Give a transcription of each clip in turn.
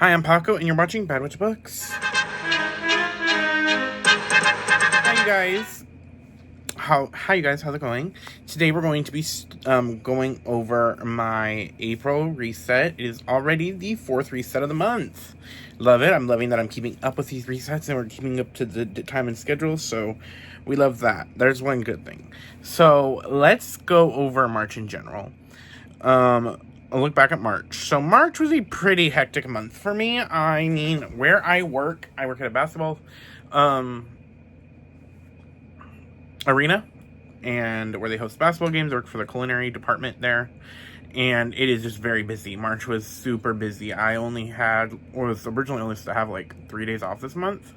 Hi, I'm Paco, and you're watching Bad Witch Books. Hi, you guys. Hi, you guys. How's it going? Today we're going to be going over my April reset. It is already the 4th reset of the month. Love it. I'm loving that I'm keeping up with these resets, and we're keeping up to the time and schedule. So we love that. There's one good thing. So let's go over March in general. I'll look back at March. So March was a pretty hectic month for me. I mean, where I work at a basketball arena, and where they host basketball games. I work for the culinary department there, and it is just very busy. March was super busy. I was originally only supposed to have like 3 days off this month,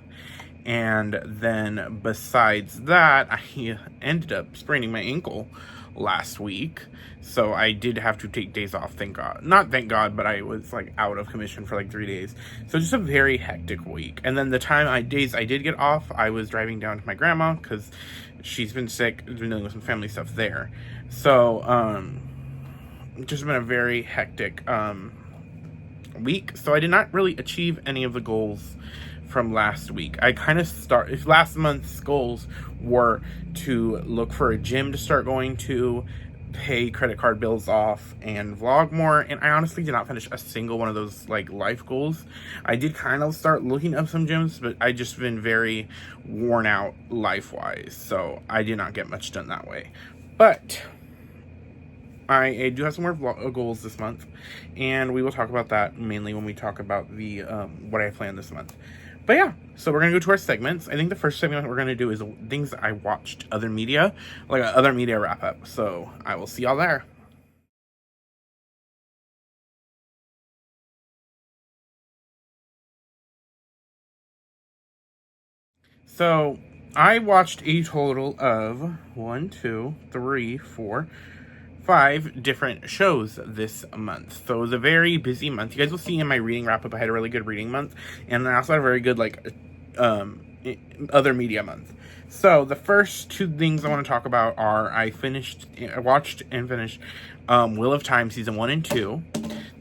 and then besides that, I ended up spraining my ankle last week, so I did have to take days off. Thank God. Not thank God, but I was like out of commission for like 3 days. So just a very hectic week. And then the days I did get off, I was driving down to my grandma because she's been sick, been dealing with some family stuff there. So just been a very hectic week. So I did not really achieve any of the goals from last week. If last month's goals were to look for a gym to start going to, pay credit card bills off, and vlog more, and I honestly did not finish a single one of those like life goals. I did kind of start looking up some gyms, but I just been very worn out life-wise, so I did not get much done that way. But I do have some more goals this month, and we will talk about that mainly when we talk about the what I planned this month. But yeah, so we're going to go to our segments. I think the first segment we're going to do is things that I watched, other media, like an other media wrap-up. So I will see y'all there. So I watched a total of 5 different shows this month. So it was a very busy month. You guys will see in my reading wrap-up, I had a really good reading month, and I also had a very good other media month. So the first 2 things I want to talk about are I watched and finished Wheel of Time season 1 and 2.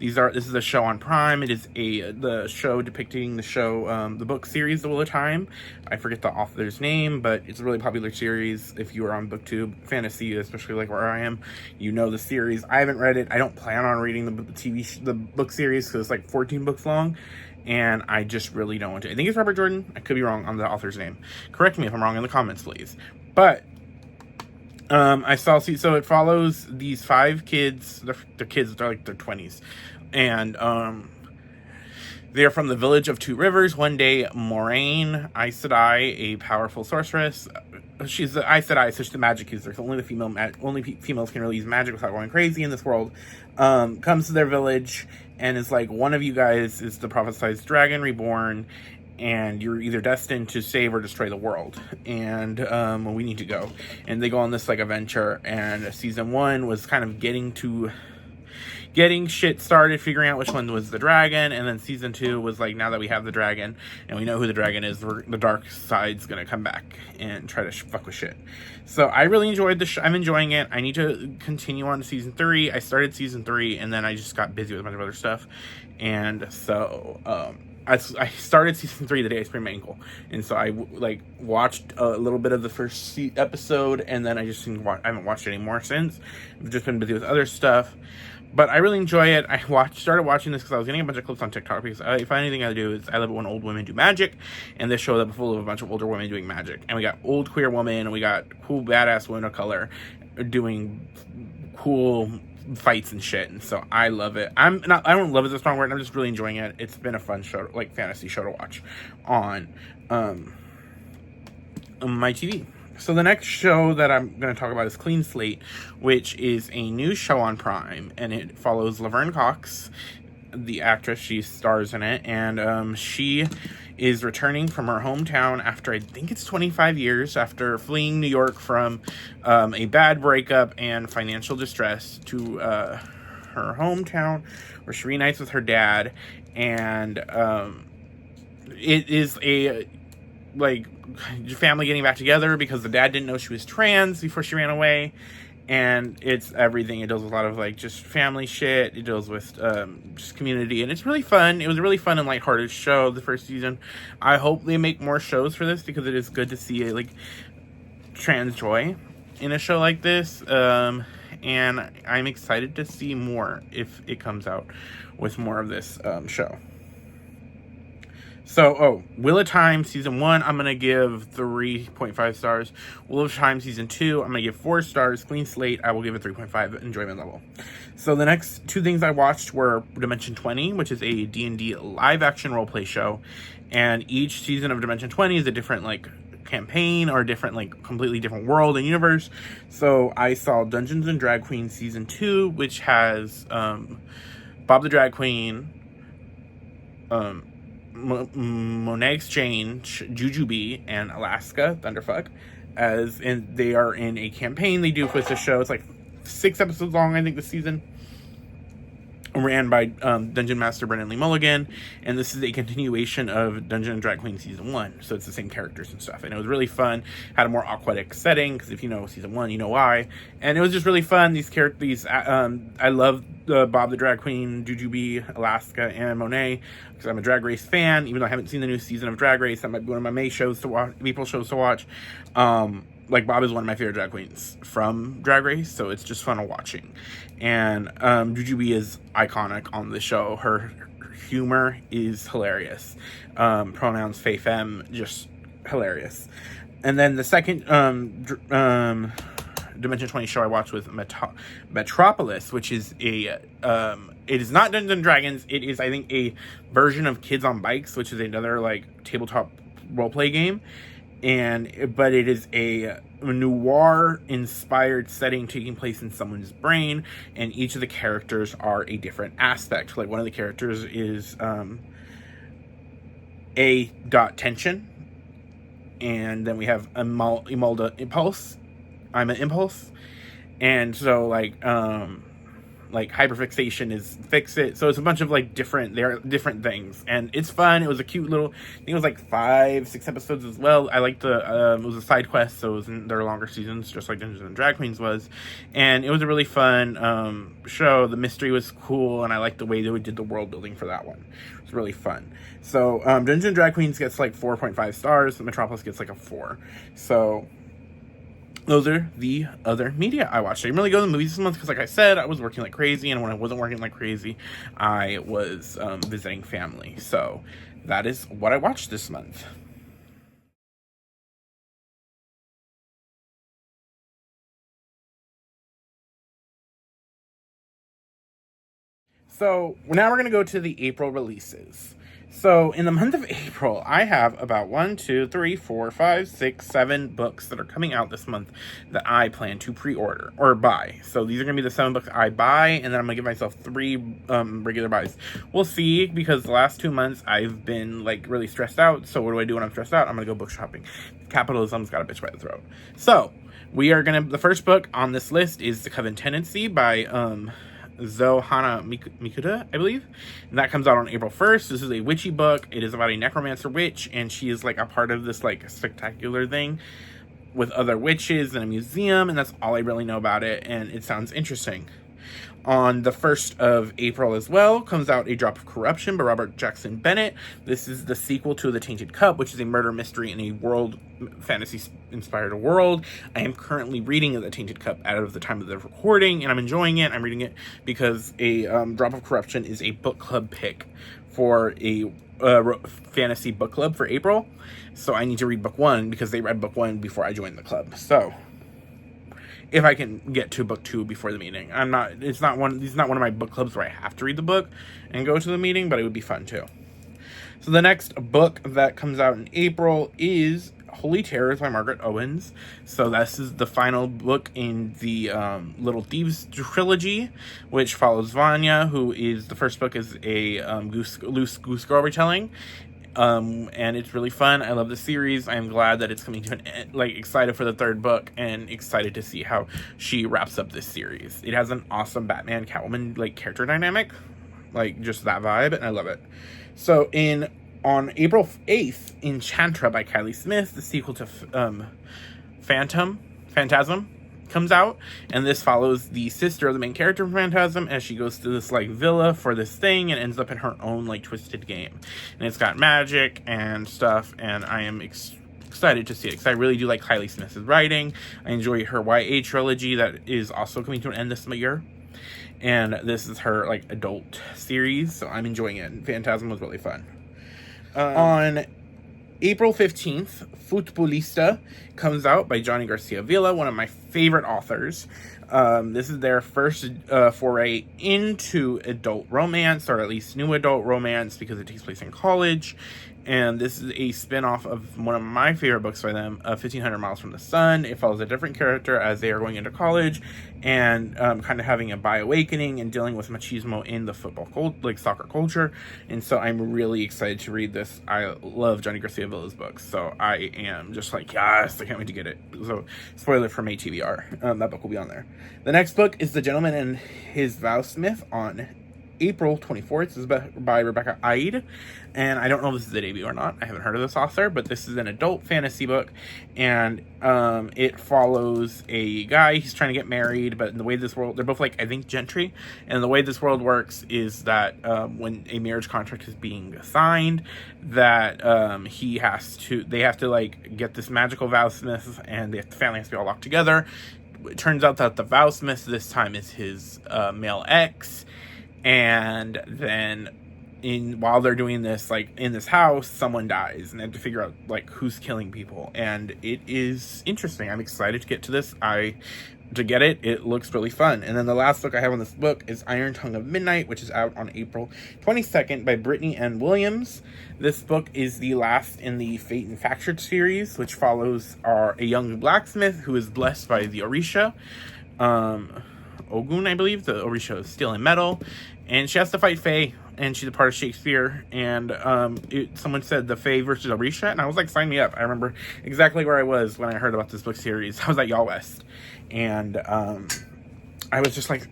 This is a show on Prime. It is the show depicting the book series, The Wheel of Time. I forget the author's name, but it's a really popular series. If you are on BookTube, fantasy, especially like where I am, you know the series. I haven't read it. I don't plan on reading the book series because it's like 14 books long, and I just really don't want to. I think it's Robert Jordan. I could be wrong on the author's name. Correct me if I'm wrong in the comments, please. But so it follows these 5 kids. The kids are like their 20s, and they're from the village of 2 rivers. One day, Moraine Aes Sedai, a powerful sorceress, she's the Aes Sedai, so she's the magic user. So only females can really use magic without going crazy in this world. Comes to their village and is like, one of you guys is the prophesized dragon reborn, and you're either destined to save or destroy the world, and we need to go. And they go on this like adventure, and season 1 was kind of getting shit started, figuring out which one was the dragon, and then season 2 was like, now that we have the dragon and we know who the dragon is, the dark side's gonna come back and try to fuck with shit. So I really enjoyed the show. I'm enjoying it. I need to continue on to season 3. I started season 3 and then I just got busy with a bunch of other stuff, and so I started season 3 the day I sprained my ankle, and so I watched a little bit of the first episode, and then I haven't watched it anymore since. I've just been busy with other stuff. But I really enjoy it. I started watching this because I was getting a bunch of clips on TikTok, because if anything I do is I love it when old women do magic, and this show is full of a bunch of older women doing magic. And we got old queer women, and we got cool badass women of color doing cool fights and shit, and so I love it. I don't love it, is a strong word. I'm just really enjoying it. It's been a fun show, like fantasy show to watch on my TV. So the next show that I'm going to talk about is Clean Slate, which is a new show on Prime, and it follows Laverne Cox, the actress. She stars in it, and she is returning from her hometown after, I think it's 25 years, after fleeing New York from a bad breakup and financial distress, to her hometown, where she reunites with her dad, and it is a family getting back together because the dad didn't know she was trans before she ran away, and it's everything. It deals with a lot of like just family shit. It deals with just community, and it's really fun. It was a really fun and lighthearted show the first season. I hope they make more shows for this, because it is good to see like trans joy in a show like this, and I'm excited to see more if it comes out with more of this show. So, Wheel of Time Season 1, I'm going to give 3.5 stars. Wheel of Time Season 2, I'm going to give 4 stars. Clean Slate, I will give it 3.5 enjoyment level. So the next two things I watched were Dimension 20, which is a D&D live-action roleplay show. And each season of Dimension 20 is a different, like, campaign or a different, like, completely different world and universe. So I saw Dungeons & Drag Queen Season 2, which has Bob the Drag Queen, Monet Exchange, Jujubee, and Alaska Thunderfuck, as in they are in a campaign they do with the show. It's like 6 episodes long, I think, this season. Ran by Dungeon Master Brennan Lee Mulligan, and this is a continuation of Dungeon & Drag Queen Season 1, so it's the same characters and stuff, and it was really fun. Had a more aquatic setting, because if you know Season 1, you know why, and it was just really fun. These characters, I love Bob the Drag Queen, Jujubee, Alaska, and Monet, because I'm a Drag Race fan, even though I haven't seen the new season of Drag Race. That might be one of my main shows to watch, April shows to watch. Like, Bob is one of my favorite drag queens from Drag Race, so it's just fun watching. And Jujubee is iconic on the show. Her humor is hilarious. Pronouns Fae Femme, just hilarious. And then the second Dimension 20 show I watched was Metropolis, which is it is not Dungeons and Dragons. It is, I think, a version of Kids on Bikes, which is another, like, tabletop roleplay game. But it is a noir-inspired setting taking place in someone's brain, and each of the characters are a different aspect. Like, one of the characters is A. Tension, and then we have Imelda Impulse. I'm an Impulse, and so like hyperfixation is Fix It. So it's a bunch of like different things, and it's fun. It was a cute little, I think it was like 5-6 episodes as well. I liked it was a side quest, so it was in their longer seasons, just like Dungeons and Drag Queens was, and it was a really fun show. The mystery was cool, and I liked the way that we did the world building for that one. It was really fun. So Dungeons and Drag Queens gets like 4.5 stars. Metropolis gets like a 4. So those are the other media I watched. I didn't really go to the movies this month because, like I said, I was working like crazy. And when I wasn't working like crazy, I was visiting family. So that is what I watched this month. So now we're going to go to the April releases. So in the month of April, I have about 1, 2, 3, 4, 5, 6, 7 books that are coming out this month that I plan to pre-order or buy. So these are going to be the 7 books I buy, and then I'm going to give myself 3 regular buys. We'll see, because the last 2 months I've been like really stressed out. So what do I do when I'm stressed out? I'm going to go book shopping. Capitalism's got a bitch by the throat. So the first book on this list is The Coven Tendency by Zoe Hana Mikuta, I believe. And that comes out on April 1st. This is a witchy book. It is about a necromancer witch, and she is like a part of this like spectacular thing with other witches in a museum, and that's all I really know about it, and it sounds interesting. On the 1st of April as well comes out A Drop of Corruption by Robert Jackson Bennett. This is the sequel to The Tainted Cup, which is a murder mystery in a world fantasy-inspired world. I am currently reading The Tainted Cup out of the time of the recording, and I'm enjoying it. I'm reading it because A Drop of Corruption is a book club pick for a fantasy book club for April. So I need to read book 1 because they read book 1 before I joined the club. So if I can get to book 2 before the meeting. It's not one of my book clubs where I have to read the book and go to the meeting, but it would be fun too. So the next book that comes out in April is Holy Terrors by Margaret Owens. So this is the final book in the Little Thieves trilogy, which follows Vanya, who is, the first book is a Goose Girl retelling. And it's really fun. I love the series. I am glad that it's coming to an end, like excited for the 3rd book and excited to see how she wraps up this series. It has an awesome Batman Catwoman like character dynamic, like just that vibe, and I love it. So on April 8th, Enchantra by Kylie Smith, the sequel to Phantasm. comes out, and this follows the sister of the main character from Phantasm as she goes to this like villa for this thing and ends up in her own like twisted game, and it's got magic and stuff, and I am excited to see it because I really do like Kylie Smith's writing. I enjoy her YA trilogy that is also coming to an end this year, and this is her like adult series, so I'm enjoying it. Phantasm was really fun. On April 15th, Futbolista comes out by Johnny Garcia Villa, one of my favorite authors. This is their first foray into adult romance, or at least new adult romance, because it takes place in college. And this is a spin-off of one of my favorite books by them, 1500 Miles from the Sun. It follows a different character as they are going into college and kind of having a bi-awakening and dealing with machismo in the soccer culture. And so I'm really excited to read this. I love Johnny Garcia Villa's books, so I am just like, yes, I can't wait to get it. So, spoiler for May TBR, that book will be on there. The next book is The Gentleman and His Vowsmith on April 24th. This is by Rebecca Eid, and I don't know if this is a debut or not. I haven't heard of this author, but this is an adult fantasy book, and it follows a guy. He's trying to get married, but in the way this world, they're both like, I think, gentry, and the way this world works is that when a marriage contract is being signed, that they have to like get this magical vowsmith, and the family has to be all locked together. It turns out that the vowsmith this time is his male ex. And then while they're doing this, like in this house, someone dies, and they have to figure out like who's killing people. And it is interesting. I'm excited to get to this. To get it. It looks really fun. And then the last book I have on this book is Iron Tongue of Midnight, which is out on April 22nd by Brittany N. Williams. This book is the last in the Fate and Fractured series, which follows a young blacksmith who is blessed by the Orisha. Ogun, I believe. The Orisha is steel and metal, and she has to fight Fae, and she's a part of Shakespeare, and someone said the Fae versus Orisha, and I was like, sign me up. I remember exactly where I was when I heard about this book series. I was at Y'all West, and I was just like,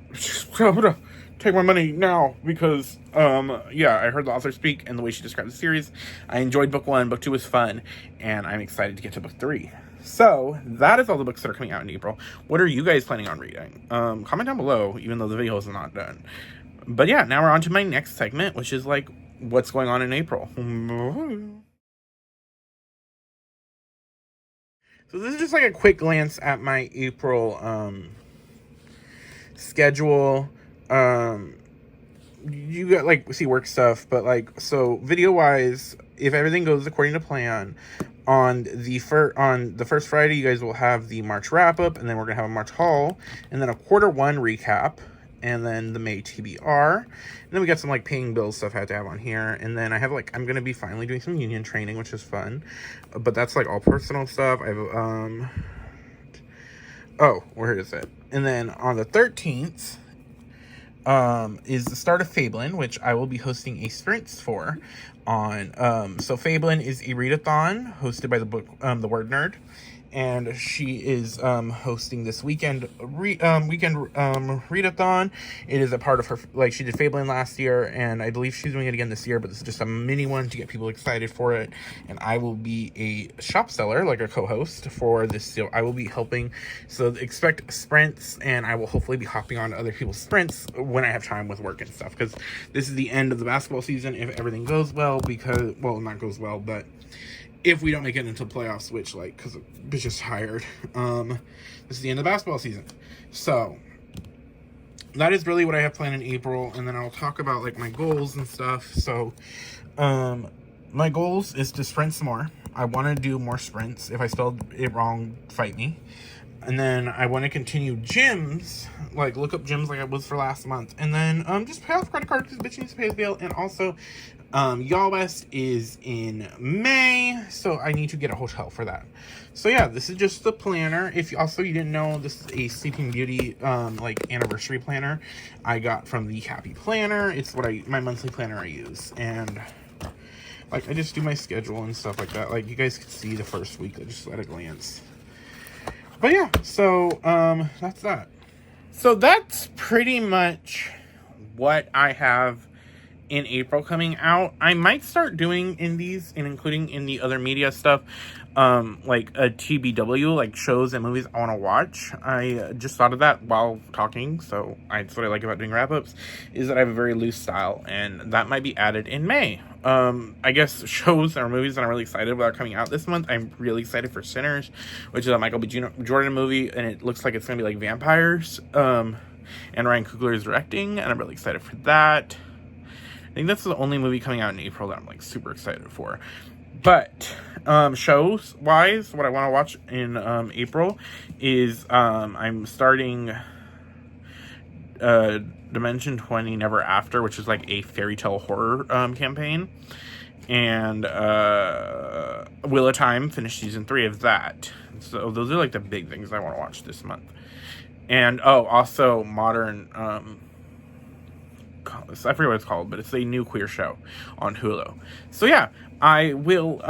I'm gonna take my money now, because I heard the author speak, and the way she described the series, I enjoyed book 1. Book 2 was fun, and I'm excited to get to book 3. So, that is all the books that are coming out in April. What are you guys planning on reading? Comment down below, even though the video is not done. But yeah, now we're on to my next segment, which is like, what's going on in April. So this is just like a quick glance at my April schedule. You got like see work stuff, but like, so video wise, if everything goes according to plan, on the first Friday, you guys will have the March wrap up, and then we're gonna have a March haul, and then a quarter 1 recap, and then the May TBR, and then we got some like paying bills stuff I had to have on here, and then I have like, I'm gonna be finally doing some union training, which is fun, but that's like all personal stuff. I have where is it? And then on the 13th is the start of Fablin, which I will be hosting a sprints for on. So Fablin is a readathon hosted by the Word Nerd, and she is hosting this weekend readathon. It is a part of her, like, she did Fablin last year, and I believe she's doing it again this year, but this is just a mini one to get people excited for it. And I will be a shop seller, like a co-host for this. So I will be helping, so expect sprints, and I will hopefully be hopping on to other people's sprints when I have time with work and stuff, because this is the end of the basketball season if everything goes well, because, well, not goes well, but if we don't make it into playoffs, which, like, because it's just tired, this is the end of the basketball season. So that is really what I have planned in April, and then I'll talk about, like, my goals and stuff. So my goals is to sprint some more. I want to do more sprints. If I spelled it wrong, fight me. And then I want to continue gyms, like look up gyms like I was for last month. And then just pay off credit card because bitch needs to pay his bill. And also, Y'all West is in May, so I need to get a hotel for that. So yeah, this is just the planner. If you didn't know, this is a Sleeping Beauty like anniversary planner I got from the Happy Planner. It's what my monthly planner I use, and like I just do my schedule and stuff like that. Like you guys can see the first week just at a glance. But yeah, so that's that. So that's pretty much what I have in April coming out. I might start doing indies and including in the other media stuff, like a TBW, like shows and movies I want to watch. I just thought of that while talking, so that's what I like about doing wrap-ups, is that I have a very loose style, and that might be added in May. I guess shows or movies that I'm really excited about coming out this month. I'm really excited for Sinners, which is a Michael B. Jordan movie, and it looks like it's going to be like vampires, and Ryan Coogler is directing, and I'm really excited for that. I think that's the only movie coming out in April that I'm like super excited for. But shows wise, what I want to watch in April is I'm starting Dimension 20 Never After, which is like a fairy tale horror campaign, and Wheel of Time, finished season 3 of that. So those are like the big things I want to watch this month. And also Modern, I forget what it's called, but it's a new queer show on Hulu. So yeah, I will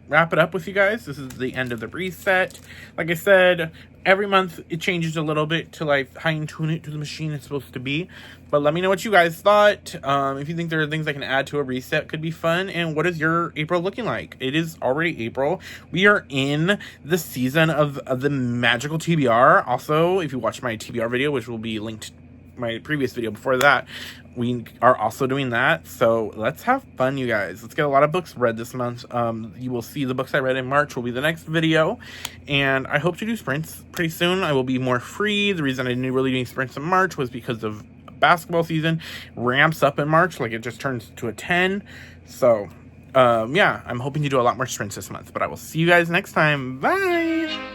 wrap it up with you guys. This is the end of the reset. Like I said, every month it changes a little bit to like fine tune it to the machine it's supposed to be. But let me know what you guys thought. If you think there are things I can add to a reset, could be fun. And what is your April looking like? It is already April. We are in the season of the magical TBR. Also, if you watch my TBR video, which will be linked my previous video before that, we are also doing that. So let's have fun, you guys. Let's get a lot of books read this month. You will see the books I read in March will be the next video, and I hope to do sprints pretty soon. I will be more free. The reason I didn't really do sprints in March was because of basketball season ramps up in March, like it just turns to a 10. So yeah, I'm hoping to do a lot more sprints this month, but I will see you guys next time. Bye.